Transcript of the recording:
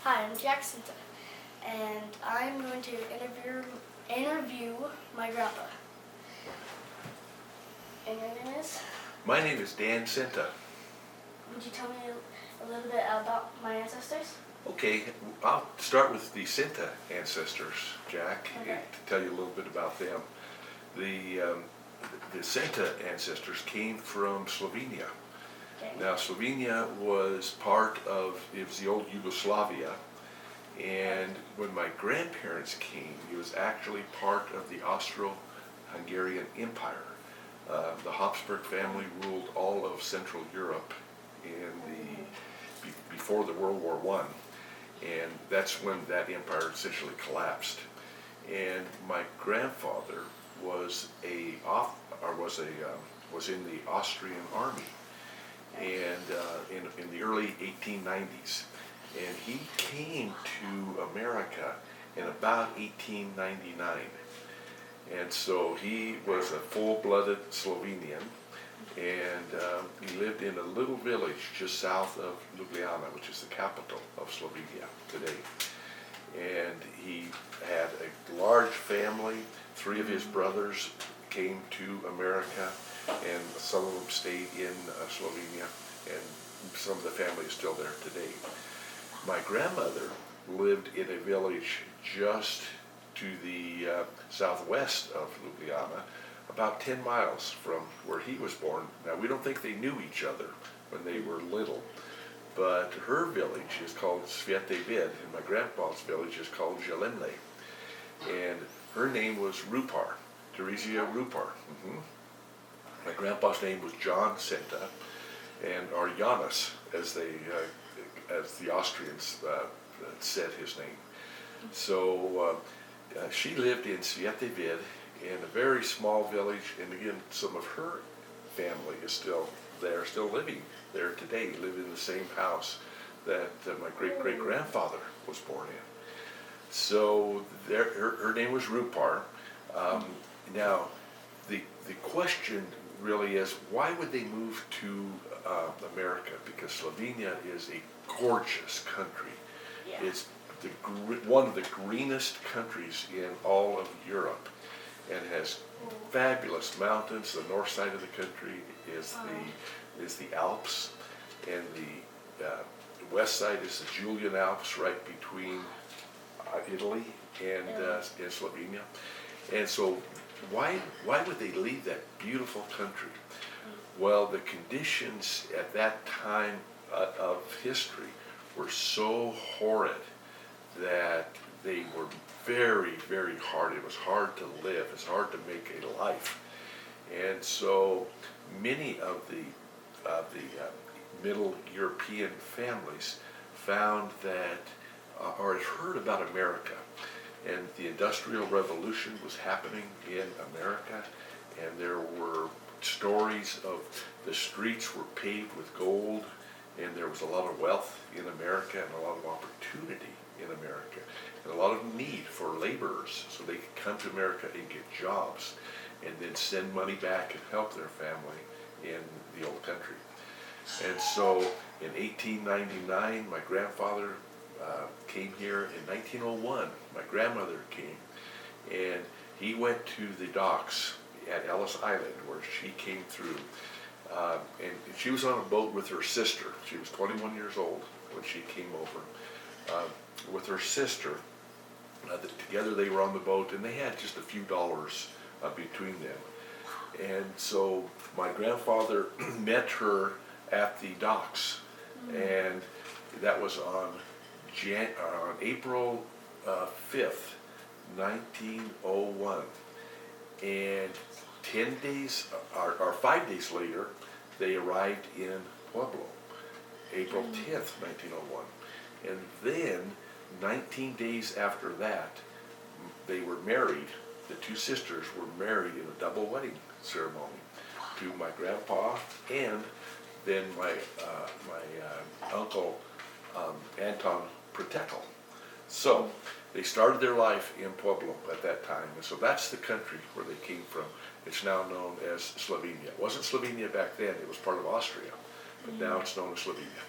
Hi, I'm Dan Centa, and I'm going to interview my grandpa. And your name is? My name is Dan Centa. Would you tell me a little bit about my ancestors? Okay, I'll start with the Centa ancestors, Jack, Okay. to tell you a little bit about them. The Centa ancestors came from Slovenia. Okay. Now, Slovenia was it was the old Yugoslavia, and when my grandparents came, it was actually part of the Austro-Hungarian Empire. The Habsburg family ruled all of Central Europe before the World War I, and that's when that empire essentially collapsed. And my grandfather was in the Austrian army, and in the early 1890s, and he came to America in about 1899. And so he was a full-blooded Slovenian, and he lived in a little village just south of Ljubljana, which is the capital of Slovenia today. And he had a large family. 3 of his brothers came to America, and some of them stayed in Slovenia, and some of the family is still there today. My grandmother lived in a village just to the southwest of Ljubljana, about 10 miles from where he was born. Now, we don't think they knew each other when they were little, but her village is called Svete Vid, and my grandpa's village is called Zelenje. And her name was Rupar, Teresia Rupar. My grandpa's name was John Centa, or Janus, as the Austrians said his name. So she lived in Svete Vid, in a very small village, and again, some of her family is still there, still living there today, live in the same house that my great-great-grandfather was born in. So her name was Rupar. Now, the question really is, why would they move to America? Because Slovenia is a gorgeous country. Yeah. It's one of the greenest countries in all of Europe, and has fabulous mountains. The north side of the country is the Alps, and the west side is the Julian Alps, right between Italy and Slovenia. And so why would they leave that beautiful country? Well, the conditions at that time of history were so horrid that they were very, very hard. It was hard to live. It's hard to make a life. And so many of the Middle European families found that, or had heard about America. And the Industrial Revolution was happening in America, and there were stories of the streets were paved with gold, and there was a lot of wealth in America and a lot of opportunity in America, and a lot of need for laborers so they could come to America and get jobs and then send money back and help their family in the old country. And so in 1899, my grandfather came here. In 1901, my grandmother came, and he went to the docks at Ellis Island where she came through. And she was on a boat with her sister. She was 21 years old when she came over with her sister. Together they were on the boat, and they had just a few dollars between them. And so my grandfather met her at the docks, and that was on April 5th, 1901. And 10 days, or 5 days later, they arrived in Pueblo, April 10th, 1901. And then, 19 days after that, they were married. The 2 sisters were married in a double wedding ceremony to my grandpa and then my uncle Anton Protekel. So they started their life in Pueblo at that time, and so that's the country where they came from. It's now known as Slovenia. It wasn't Slovenia back then; it was part of Austria, but now it's known as Slovenia.